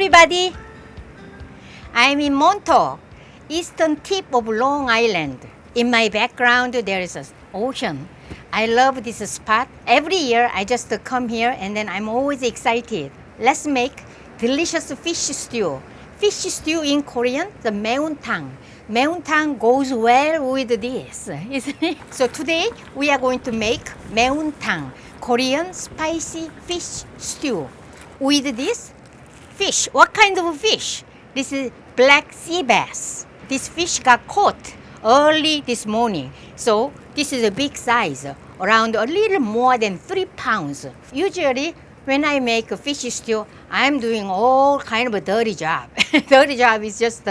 everybody. I'm in Montauk, eastern tip of Long Island. In my background, there is an ocean. I love this spot. Every year, I just come here and then I'm always excited. Let's make delicious fish stew. Fish stew in Korean, the 매운탕. 매운탕 goes well with this, isn't it? So today, we are going to make 매운탕, Korean spicy fish stew. With this fish, what kind of fish? This is black sea bass. This fish got caught early this morning. So this is a big size, around a little more than 3 pounds. Usually, when I make a fish stew, I'm doing all kind of a dirty job. Dirty job is just,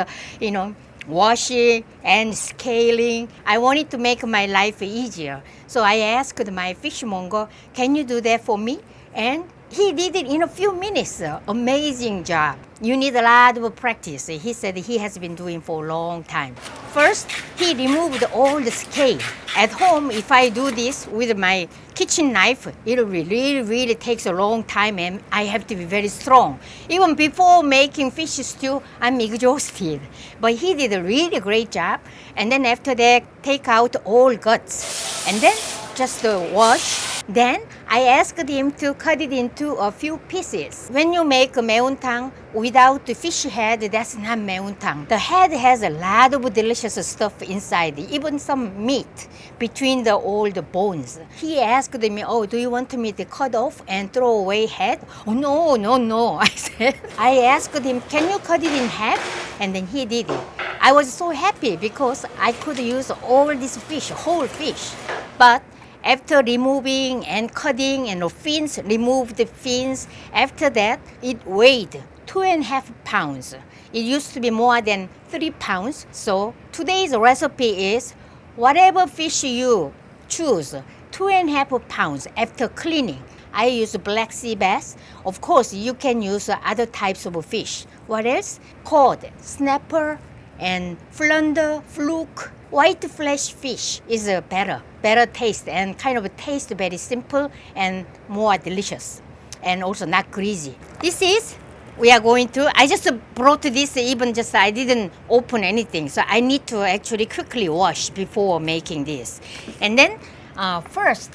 washing and scaling. I wanted to make my life easier. So I asked my fishmonger, can you do that for me? And he did it in a few minutes. Amazing job. You need a lot of practice. He said he has been doing for a long time. First, he removed all the scale. At home, if I do this with my kitchen knife, it really takes a long time and I have to be very strong. Even before making fish stew, I'm exhausted. But he did a really great job. And then after that, take out all guts. And then just wash. Then I asked him to cut it into a few pieces. When you make a 매운탕 without the fish head, that's not 매운탕. The head has a lot of delicious stuff inside, even some meat between all the bones. He asked me, oh, do you want me to cut off and throw away head? Oh, no, I said. I asked him, can you cut it in half? And then he did it. I was so happy because I could use all this fish, whole fish. But after removing and cutting and the fins, remove the fins. After that, it weighed 2.5 pounds. It used to be more than 3 pounds. So today's recipe is whatever fish you choose, 2.5 pounds after cleaning. I use black sea bass. Of course, you can use other types of fish. What else? Cod, snapper, and flounder, fluke. White flesh fish is better taste and kind of taste very simple and more delicious and also not greasy. I just brought this I didn't open anything. So I need to actually quickly wash before making this. And then first,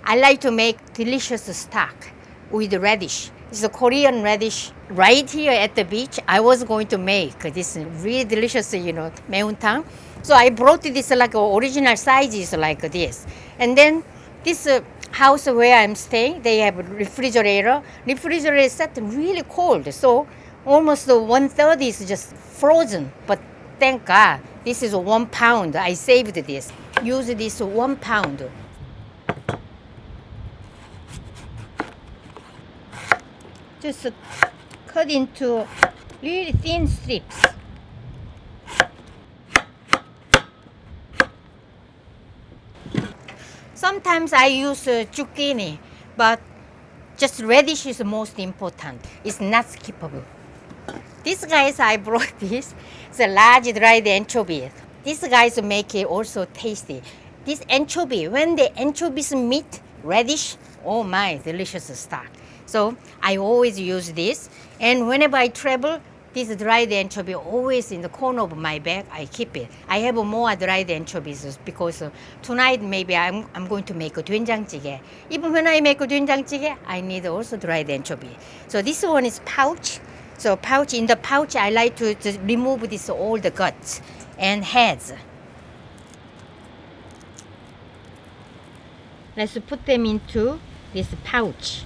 I like to make delicious stock with radish. It's a Korean radish right here at the beach. I was going to make this really delicious, 매운탕. So I brought this like original sizes like this. And then this house where I'm staying, they have a refrigerator. Refrigerator is set really cold. So almost 1/3 is just frozen. But thank God, this is 1 pound. I saved this. Use this 1 pound. Just cut into really thin strips. Sometimes I use zucchini, but just radish is the most important. It's not skippable. These guys, I brought this. It's a large dried anchovy. These guys make it also tasty. This anchovy, when the anchovies meet radish, oh my, delicious stuff. So I always use this. And whenever I travel, this dried anchovy always in the corner of my bag, I keep it. I have more dried anchovies because tonight maybe I'm going to make a 된장찌개. Even when I make a 된장찌개, I need also dried anchovy. So this one is pouch. So in the pouch, I like to just remove all the guts and heads. Let's put them into this pouch.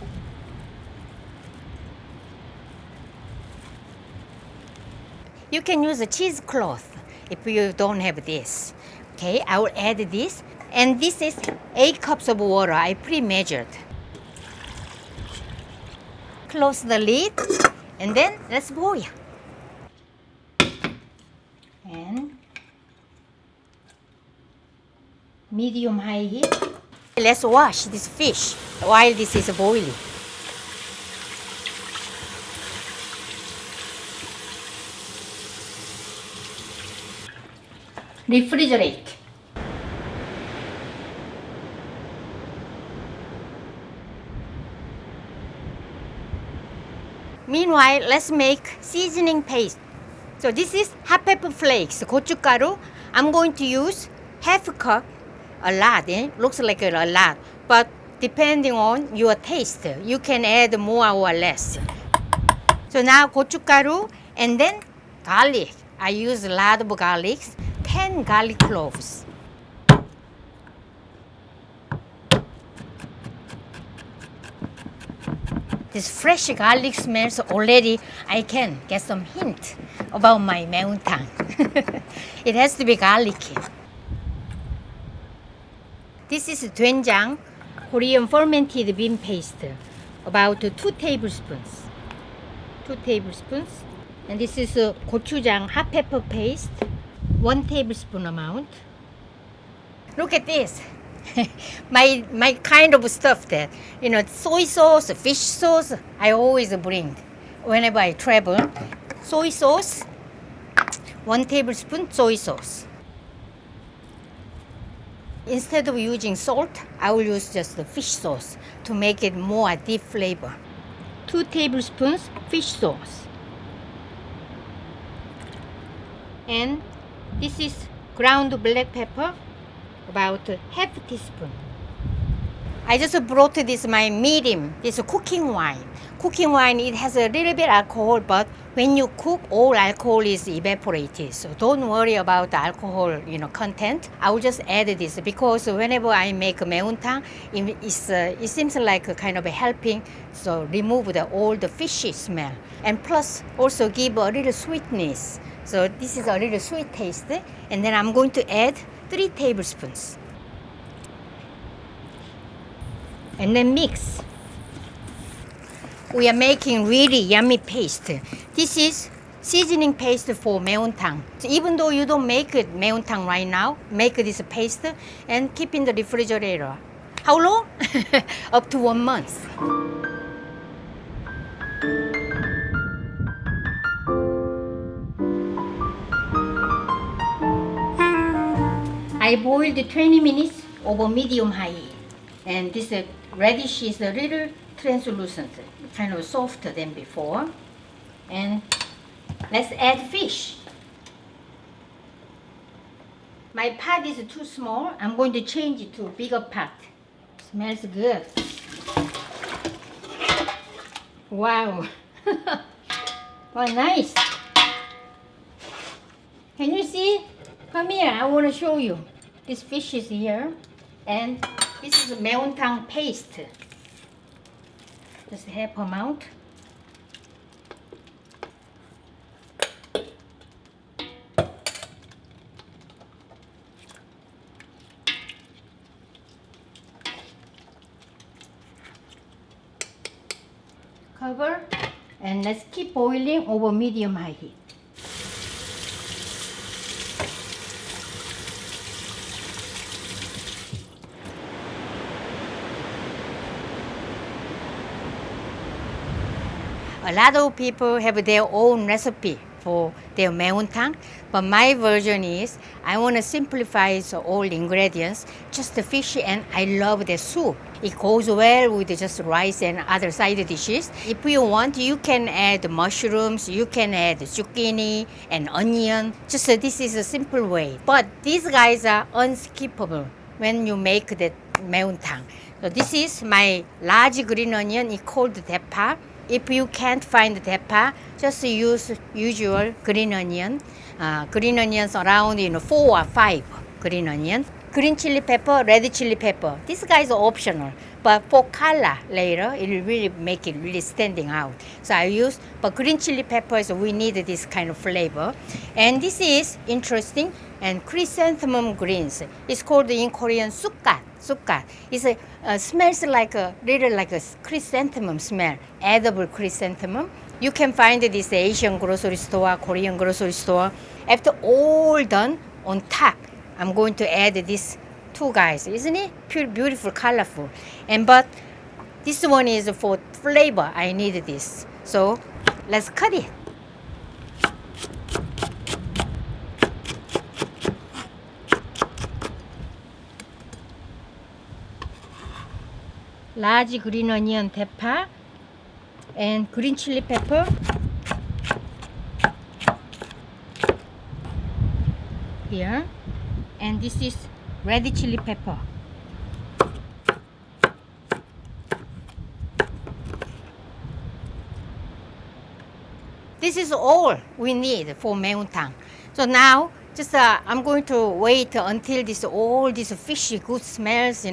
You can use a cheesecloth if you don't have this. Okay, I will add this. And this is 8 cups of water. I pre-measured. Close the lid. And then let's boil. And medium-high heat. Let's wash this fish while this is boiling. Refrigerate. Meanwhile, let's make seasoning paste. So this is hot pepper flakes, 고춧가루. I'm going to use half a cup, a lot, looks like a lot, but depending on your taste, you can add more or less. So now 고춧가루 and then garlic. I use a lot of garlic, 10 garlic cloves. This fresh garlic smells already. I can get some hint about my 매운탕. It has to be garlicky. This is doenjang, Korean fermented bean paste, about 2 tablespoons. 2 tablespoons. And this is gochujang hot pepper paste, 1 tablespoon amount. Look at this. my kind of stuff that, soy sauce, fish sauce, I always bring whenever I travel. Soy sauce, 1 tablespoon soy sauce. Instead of using salt, I will use just the fish sauce to make it more deep flavor. 2 tablespoons fish sauce. And this is ground black pepper, about half a teaspoon. I just brought this my medium, this cooking wine. Cooking wine, it has a little bit alcohol, but when you cook, all alcohol is evaporated. So don't worry about the alcohol, content. I will just add this because whenever I make 매운탕, it seems like a kind of a helping, so remove all the fishy smell. And plus also give a little sweetness. So this is a little sweet taste. And then I'm going to add 3 tablespoons. And then mix. We are making really yummy paste. This is seasoning paste for 매운탕. So even though you don't make it 매운탕 right now, make this paste and keep in the refrigerator. How long? Up to 1 month. I boiled 20 minutes over medium high. And this radish is a little translucent, kind of softer than before. And let's add fish. My pot is too small. I'm going to change it to a bigger pot. Smells good. Wow. Oh, nice. Can you see? Come here, I want to show you. This fish is here. And this is 매운탕 paste. Just half amount. Cover and let's keep boiling over medium-high heat. A lot of people have their own recipe for their 매운탕, but my version is I want to simplify all ingredients, just the fish, and I love the soup. It goes well with just rice and other side dishes. If you want, you can add mushrooms, you can add zucchini and onion. Just this is a simple way. But these guys are unskippable when you make the 매운탕. So this is my large green onion. It's called 대파. If you can't find 대파, just use usual green onion. Green onions around 4 or 5 green onion. Green chili pepper, red chili pepper. This guy is optional, but for color later, it will really make it really standing out. So I use, but green chili peppers, we need this kind of flavor. And this is interesting, and chrysanthemum greens. It's called in Korean 쑥갓. 쑥갓. It smells like a chrysanthemum smell, edible chrysanthemum. You can find this Asian grocery store, Korean grocery store. After all done, on top, I'm going to add these 2 guys. Isn't it beautiful, colorful? But this one is for flavor. I need this. So let's cut it. Large green onion 대파, and green chili pepper. Here, and this is red chili pepper. This is all we need for meontang. So now, just I'm going to wait until all these fishy good smells,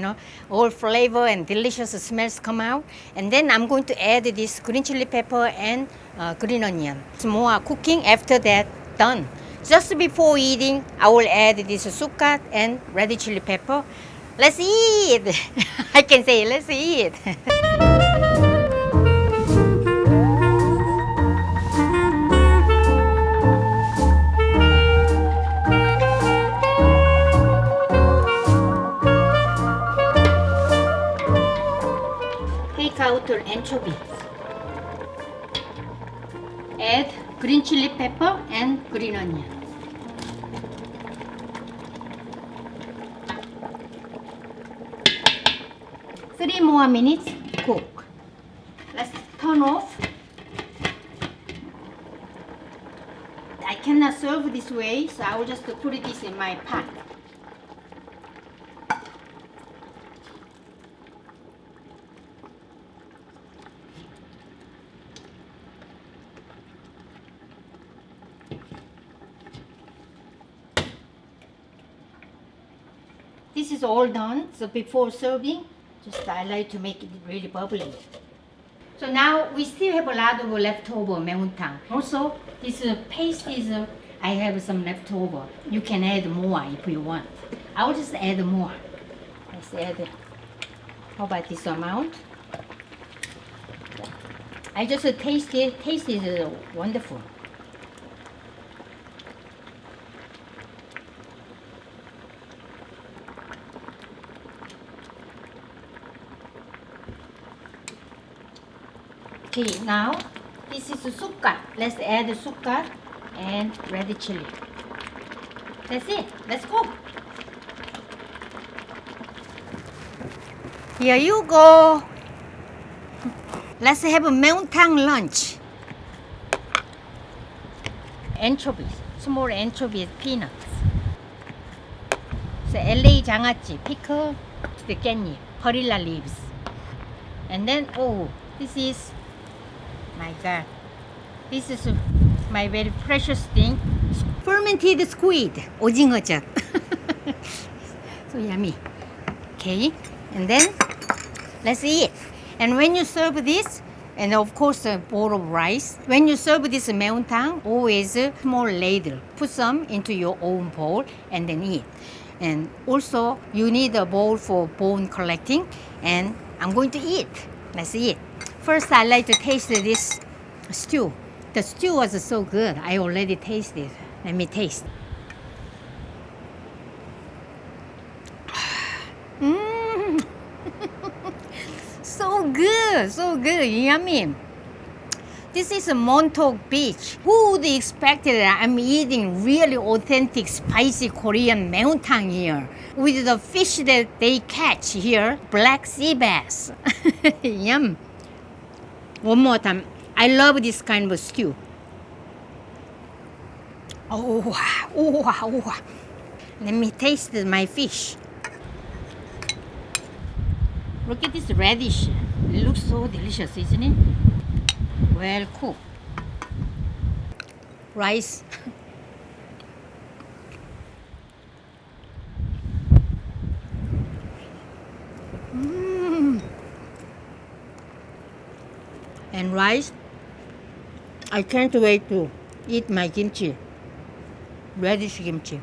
all flavor and delicious smells come out, and then I'm going to add this green chili pepper and green onion. It's more cooking after that done. Just before eating, I will add this sukat and red chili pepper. Let's eat! I can say, let's eat! Take out the anchovy. Add green chili pepper and green onion. Three more minutes cook. Let's turn off. I cannot serve this way, so I will just put this in my pot. This is all done, so before serving, just I like to make it really bubbly. So now we still have a lot of leftover meontang. Also, this paste is, I have some leftover. You can add more if you want. I will just add more. Let's add, how about this amount? I just taste it. Taste is wonderful. Okay, now this is sukat. Let's add the sukat and red chili. That's it. Let's go. Here you go. Let's have a meontang lunch. Anchovies, small anchovies, peanuts. So LA 장아찌, pickle, the 깻잎, perilla leaves. And then, oh, this is, my God, this is my very precious thing. Fermented squid, 오징어젓. So yummy. Okay, and then let's eat. And when you serve this, and of course a bowl of rice, when you serve this meontang, always a small ladle. Put some into your own bowl and then eat. And also you need a bowl for bone collecting, and I'm going to eat. Let's eat. First I like to taste this stew. The stew was so good. I already tasted. Let me taste. So good, so good, yummy. This is a Montauk Beach. Who would expect that I'm eating really authentic, spicy Korean meontang here with the fish that they catch here, black sea bass. Yum. One more time. I love this kind of stew. Oh, oh, oh. Let me taste my fish. Look at this radish. It looks so delicious, isn't it? Well cooked. Rice. And rice. I can't wait to eat my kimchi. Radish kimchi.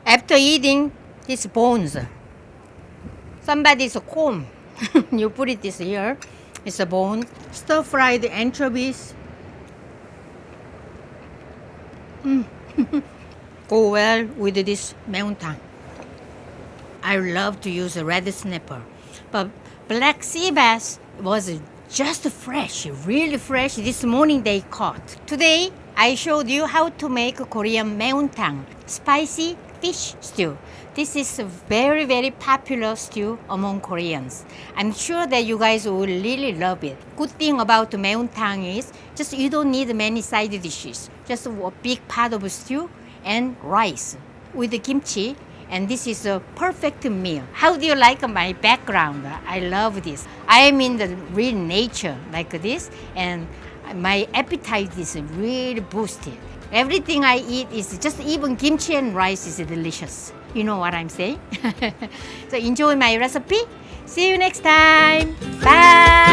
After eating these bones, somebody's comb. You put it this here. It's a bone. Stir-fried anchovies. Go well with this meontang. I love to use a red snapper, but black sea bass was just fresh, really fresh. This morning they caught. Today I showed you how to make Korean meontang. Spicy, fish stew. This is a very, very popular stew among Koreans. I'm sure that you guys will really love it. Good thing about 매운탕 is just you don't need many side dishes. Just a big pot of stew and rice with the kimchi. And this is a perfect meal. How do you like my background? I love this. I am in the real nature like this, and my appetite is really boosted. Everything I eat is just even kimchi and rice is delicious. You know what I'm saying? So enjoy my recipe. See you next time. Bye.